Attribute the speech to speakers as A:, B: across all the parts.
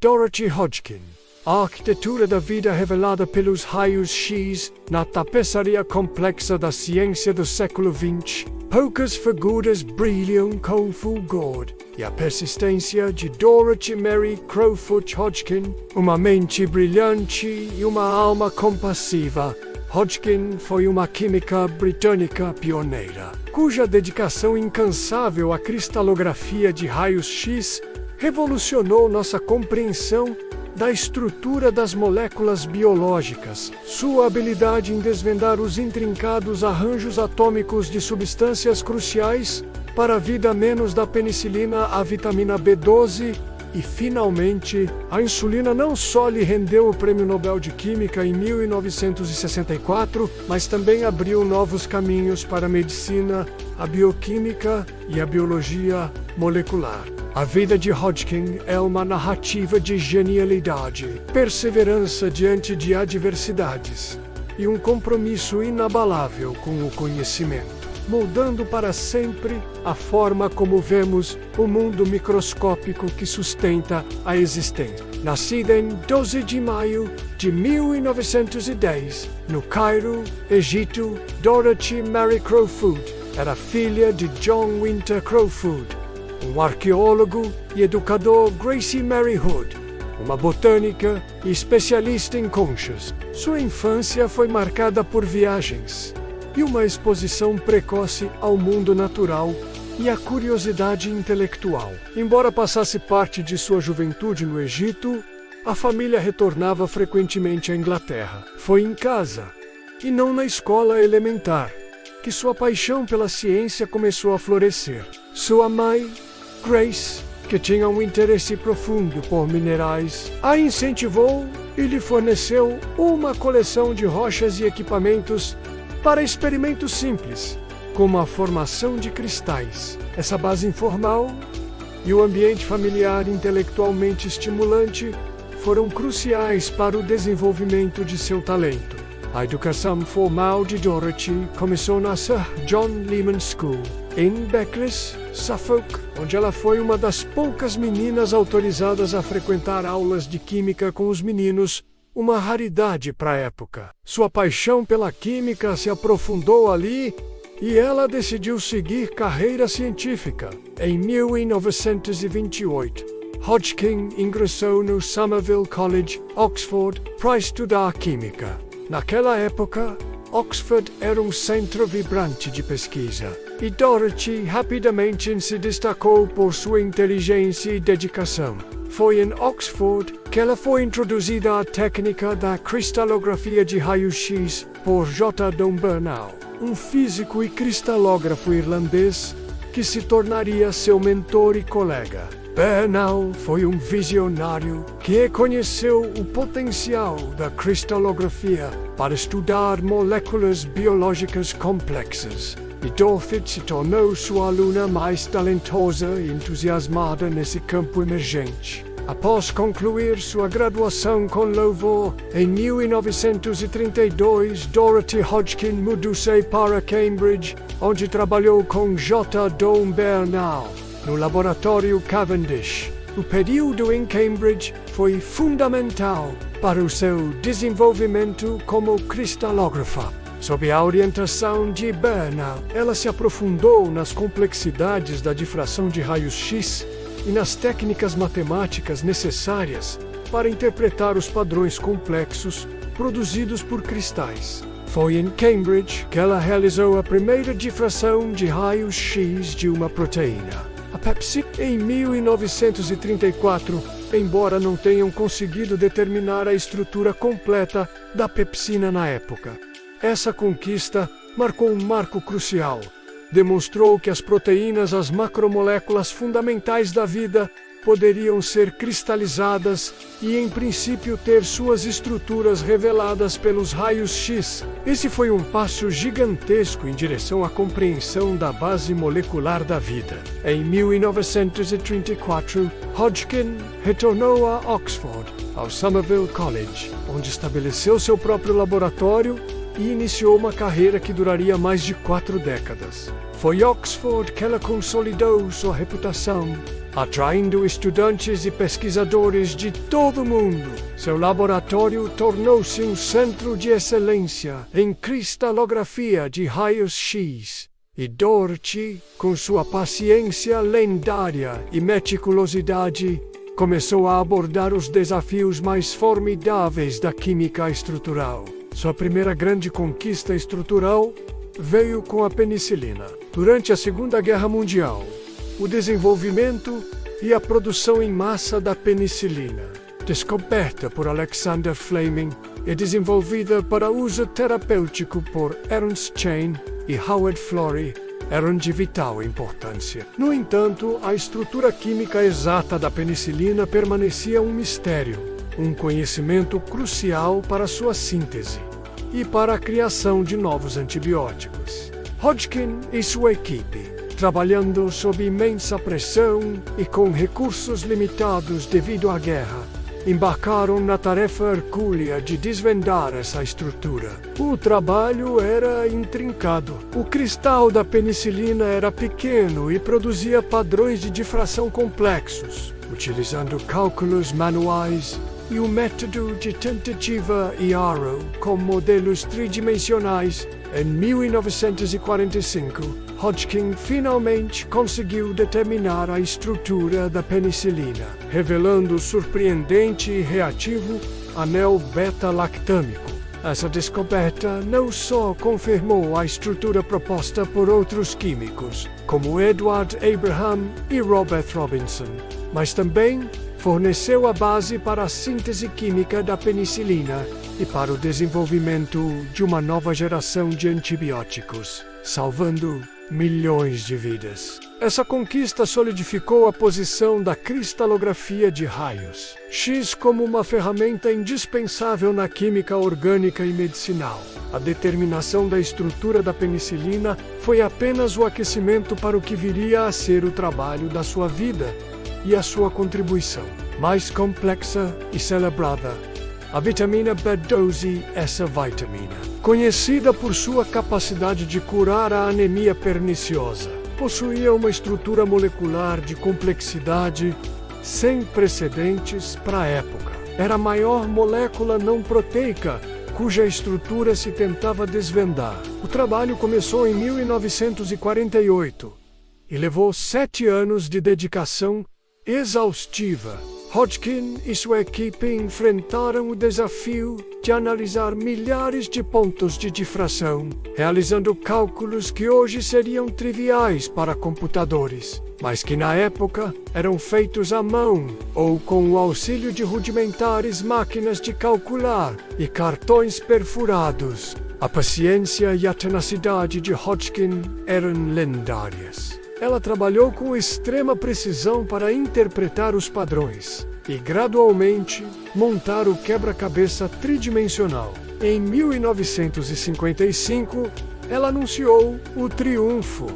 A: Dorothy Hodgkin. A arquitetura da vida revelada pelos raios-x na tapeçaria complexa da ciência do século XX. Poucas figuras brilham com fulgor, e a persistência de Dorothy Mary Crowfoot Hodgkin, uma mente brilhante e uma alma compassiva. Hodgkin foi uma química britânica pioneira, cuja dedicação incansável à cristalografia de raios-x revolucionou nossa compreensão da estrutura das moléculas biológicas. Sua habilidade em desvendar os intrincados arranjos atômicos de substâncias cruciais para a vida, menos da penicilina à vitamina B12 e, finalmente, a insulina, não só lhe rendeu o Prêmio Nobel de Química em 1964, mas também abriu novos caminhos para a medicina, a bioquímica e a biologia molecular. A vida de Hodgkin é uma narrativa de genialidade, perseverança diante de adversidades e um compromisso inabalável com o conhecimento, moldando para sempre a forma como vemos o mundo microscópico que sustenta a existência. Nascida em 12 de maio de 1910, no Cairo, Egito, Dorothy Mary Crowfoot era filha de John Winter Crowfoot, um arqueólogo e educador, Gracie Mary Hood, uma botânica e especialista em conchas. Sua infância foi marcada por viagens e uma exposição precoce ao mundo natural e à curiosidade intelectual. Embora passasse parte de sua juventude no Egito, a família retornava frequentemente à Inglaterra. Foi em casa, e não na escola elementar, que sua paixão pela ciência começou a florescer. Sua mãe, Grace, que tinha um interesse profundo por minerais, a incentivou e lhe forneceu uma coleção de rochas e equipamentos para experimentos simples, como a formação de cristais. Essa base informal e o ambiente familiar intelectualmente estimulante foram cruciais para o desenvolvimento de seu talento. A educação formal de Dorothy começou na Sir John Lehman School, em Beckless, Suffolk, onde ela foi uma das poucas meninas autorizadas a frequentar aulas de química com os meninos, uma raridade para a época. Sua paixão pela química se aprofundou ali e ela decidiu seguir carreira científica. Em 1928, Hodgkin ingressou no Somerville College, Oxford, para estudar química. Naquela época, Oxford era um centro vibrante de pesquisa, e Dorothy rapidamente se destacou por sua inteligência e dedicação. Foi em Oxford que ela foi introduzida à técnica da cristalografia de raio-x por J. Don Bernal, um físico e cristalógrafo irlandês que se tornaria seu mentor e colega. Bernal foi um visionário que reconheceu o potencial da cristalografia para estudar moléculas biológicas complexas, e Dorothy se tornou sua aluna mais talentosa e entusiasmada nesse campo emergente. Após concluir sua graduação com louvor, em 1932, Dorothy Hodgkin mudou-se para Cambridge, onde trabalhou com J. Don Bernal no laboratório Cavendish. O período em Cambridge foi fundamental para o seu desenvolvimento como cristalógrafa. Sob a orientação de Bernal, ela se aprofundou nas complexidades da difração de raios-x e nas técnicas matemáticas necessárias para interpretar os padrões complexos produzidos por cristais. Foi em Cambridge que ela realizou a primeira difração de raios-x de uma proteína, a pepsina. Em 1934, embora não tenham conseguido determinar a estrutura completa da pepsina na época, essa conquista marcou um marco crucial. Demonstrou que as proteínas, as macromoléculas fundamentais da vida, poderiam ser cristalizadas e, em princípio, ter suas estruturas reveladas pelos raios-x. Esse foi um passo gigantesco em direção à compreensão da base molecular da vida. Em 1934, Hodgkin retornou a Oxford, ao Somerville College, onde estabeleceu seu próprio laboratório e iniciou uma carreira que duraria mais de 4 décadas. Foi Oxford que ela consolidou sua reputação atraindo estudantes e pesquisadores de todo o mundo. Seu laboratório tornou-se um centro de excelência em cristalografia de raios-x. E Doherty, com sua paciência lendária e meticulosidade, começou a abordar os desafios mais formidáveis da química estrutural. Sua primeira grande conquista estrutural veio com a penicilina. Durante a Segunda Guerra Mundial, o desenvolvimento e a produção em massa da penicilina, descoberta por Alexander Fleming e desenvolvida para uso terapêutico por Ernst Chain e Howard Florey, eram de vital importância. No entanto, a estrutura química exata da penicilina permanecia um mistério, um conhecimento crucial para sua síntese e para a criação de novos antibióticos. Hodgkin e sua equipe, trabalhando sob imensa pressão e com recursos limitados devido à guerra, embarcaram na tarefa hercúlea de desvendar essa estrutura. O trabalho era intrincado. O cristal da penicilina era pequeno e produzia padrões de difração complexos, utilizando cálculos manuais e o método de tentativa e erro com modelos tridimensionais. Em 1945, Hodgkin finalmente conseguiu determinar a estrutura da penicilina, revelando o surpreendente e reativo anel beta-lactâmico. Essa descoberta não só confirmou a estrutura proposta por outros químicos, como Edward Abraham e Robert Robinson, mas também forneceu a base para a síntese química da penicilina e para o desenvolvimento de uma nova geração de antibióticos, salvando milhões de vidas. Essa conquista solidificou a posição da cristalografia de raios X como uma ferramenta indispensável na química orgânica e medicinal. A determinação da estrutura da penicilina foi apenas o aquecimento para o que viria a ser o trabalho da sua vida e a sua contribuição mais complexa e celebrada. A vitamina B12, essa vitamina, conhecida por sua capacidade de curar a anemia perniciosa, possuía uma estrutura molecular de complexidade sem precedentes para a época. Era a maior molécula não proteica cuja estrutura se tentava desvendar. O trabalho começou em 1948 e levou 7 anos de dedicação exaustiva. Hodgkin e sua equipe enfrentaram o desafio de analisar milhares de pontos de difração, realizando cálculos que hoje seriam triviais para computadores, mas que na época eram feitos à mão ou com o auxílio de rudimentares máquinas de calcular e cartões perfurados. A paciência e a tenacidade de Hodgkin eram lendárias. Ela trabalhou com extrema precisão para interpretar os padrões e, gradualmente, montar o quebra-cabeça tridimensional. Em 1955, ela anunciou o triunfo.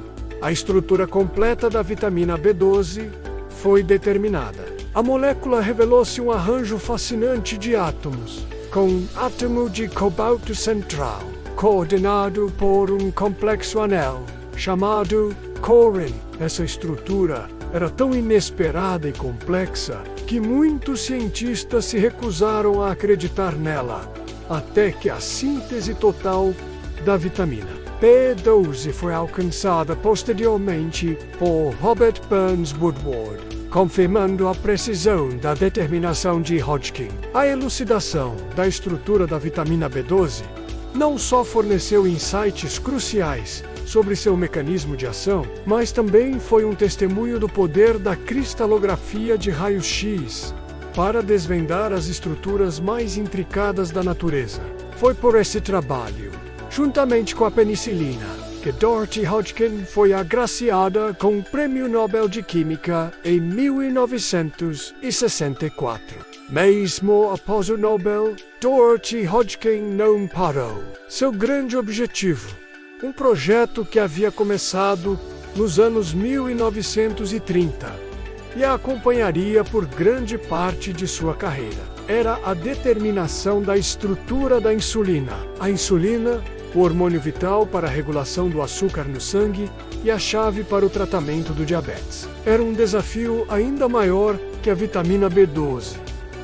A: A estrutura completa da vitamina B12 foi determinada. A molécula revelou-se um arranjo fascinante de átomos, com átomo de cobalto central, coordenado por um complexo anel, chamado Corin. Essa estrutura era tão inesperada e complexa que muitos cientistas se recusaram a acreditar nela, até que a síntese total da vitamina B12 foi alcançada posteriormente por Robert Burns Woodward, confirmando a precisão da determinação de Hodgkin. A elucidação da estrutura da vitamina B12 não só forneceu insights cruciais sobre seu mecanismo de ação, mas também foi um testemunho do poder da cristalografia de raio-x para desvendar as estruturas mais intricadas da natureza. Foi por esse trabalho, juntamente com a penicilina, que Dorothy Hodgkin foi agraciada com o Prêmio Nobel de Química em 1964. Mesmo após o Nobel, Dorothy Hodgkin não parou. Seu grande objetivo, um projeto que havia começado nos anos 1930 e a acompanharia por grande parte de sua carreira, era a determinação da estrutura da insulina. A insulina o hormônio vital para a regulação do açúcar no sangue e a chave para o tratamento do diabetes. Era um desafio ainda maior que a vitamina B12,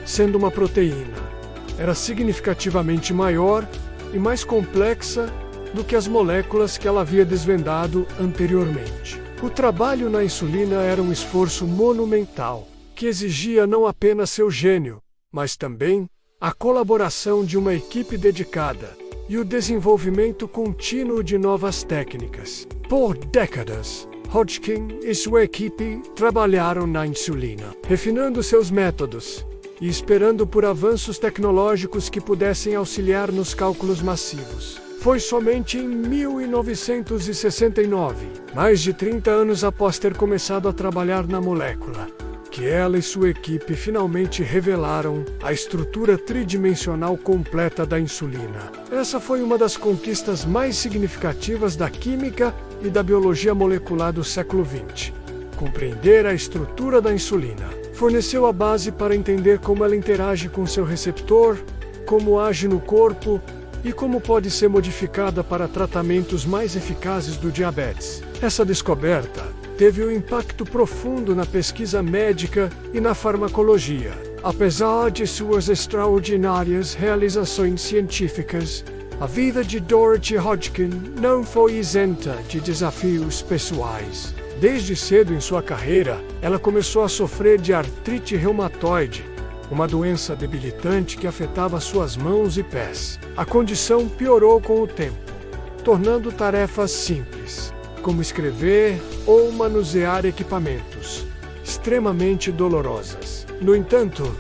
A: sendo uma proteína. Era significativamente maior e mais complexa do que as moléculas que ela havia desvendado anteriormente. O trabalho na insulina era um esforço monumental, que exigia não apenas seu gênio, mas também a colaboração de uma equipe dedicada e o desenvolvimento contínuo de novas técnicas. Por décadas, Hodgkin e sua equipe trabalharam na insulina, refinando seus métodos e esperando por avanços tecnológicos que pudessem auxiliar nos cálculos massivos. Foi somente em 1969, mais de 30 anos após ter começado a trabalhar na molécula, que ela e sua equipe finalmente revelaram a estrutura tridimensional completa da insulina. Essa foi uma das conquistas mais significativas da química e da biologia molecular do século XX. Compreender a estrutura da insulina forneceu a base para entender como ela interage com seu receptor, como age no corpo e como pode ser modificada para tratamentos mais eficazes do diabetes. Essa descoberta teve um impacto profundo na pesquisa médica e na farmacologia. Apesar de suas extraordinárias realizações científicas, a vida de Dorothy Hodgkin não foi isenta de desafios pessoais. Desde cedo em sua carreira, ela começou a sofrer de artrite reumatoide, uma doença debilitante que afetava suas mãos e pés. A condição piorou com o tempo, tornando tarefas simples, como escrever ou manusear equipamentos, extremamente dolorosas. No entanto,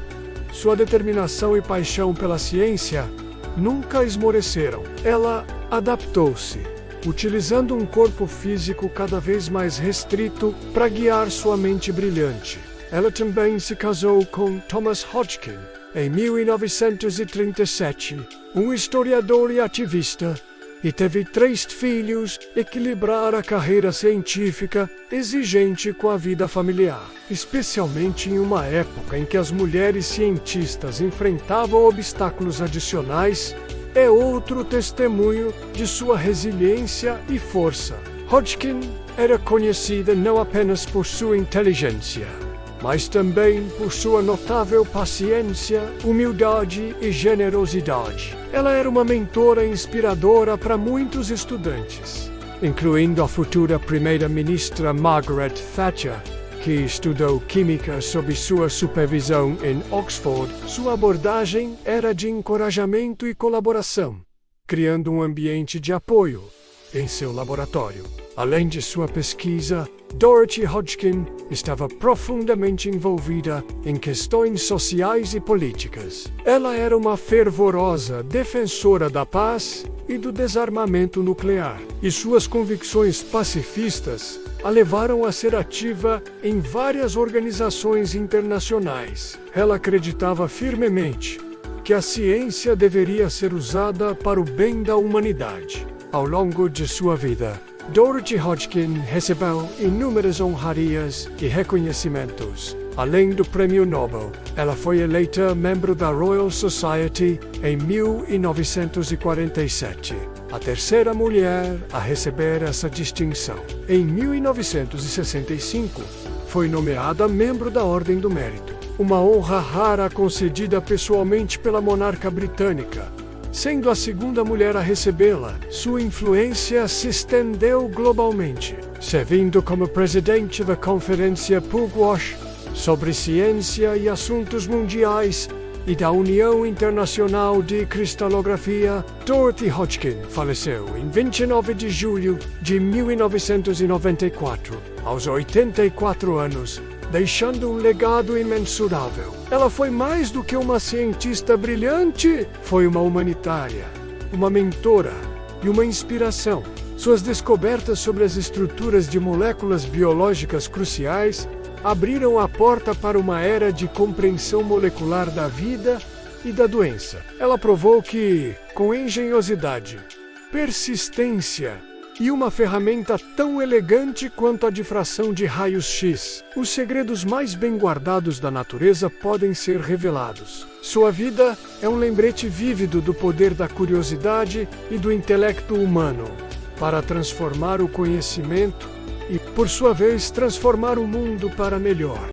A: sua determinação e paixão pela ciência nunca esmoreceram. Ela adaptou-se, utilizando um corpo físico cada vez mais restrito para guiar sua mente brilhante. Ela também se casou com Thomas Hodgkin em 1937, um historiador e ativista, e teve 3 filhos, equilibrar a carreira científica exigente com a vida familiar, especialmente em uma época em que as mulheres cientistas enfrentavam obstáculos adicionais, é outro testemunho de sua resiliência e força. Hodgkin era conhecida não apenas por sua inteligência, mas também por sua notável paciência, humildade e generosidade. Ela era uma mentora inspiradora para muitos estudantes, incluindo a futura primeira-ministra Margaret Thatcher, que estudou química sob sua supervisão em Oxford. Sua abordagem era de encorajamento e colaboração, criando um ambiente de apoio em seu laboratório. Além de sua pesquisa, Dorothy Hodgkin estava profundamente envolvida em questões sociais e políticas. Ela era uma fervorosa defensora da paz e do desarmamento nuclear, e suas convicções pacifistas a levaram a ser ativa em várias organizações internacionais. Ela acreditava firmemente que a ciência deveria ser usada para o bem da humanidade. Ao longo de sua vida, Dorothy Hodgkin recebeu inúmeras honrarias e reconhecimentos. Além do Prêmio Nobel, ela foi eleita membro da Royal Society em 1947, a terceira mulher a receber essa distinção. Em 1965, foi nomeada membro da Ordem do Mérito, uma honra rara concedida pessoalmente pela monarca britânica. Sendo a segunda mulher a recebê-la, sua influência se estendeu globalmente, servindo como presidente da Conferência Pugwash sobre Ciência e Assuntos Mundiais e da União Internacional de Cristalografia. Dorothy Hodgkin faleceu em 29 de julho de 1994, aos 84 anos, deixando um legado imensurável. Ela foi mais do que uma cientista brilhante, foi uma humanitária, uma mentora e uma inspiração. Suas descobertas sobre as estruturas de moléculas biológicas cruciais abriram a porta para uma era de compreensão molecular da vida e da doença. Ela provou que, com engenhosidade, persistência e uma ferramenta tão elegante quanto a difração de raios-x. Os segredos mais bem guardados da natureza podem ser revelados. Sua vida é um lembrete vívido do poder da curiosidade e do intelecto humano para transformar o conhecimento e, por sua vez, transformar o mundo para melhor.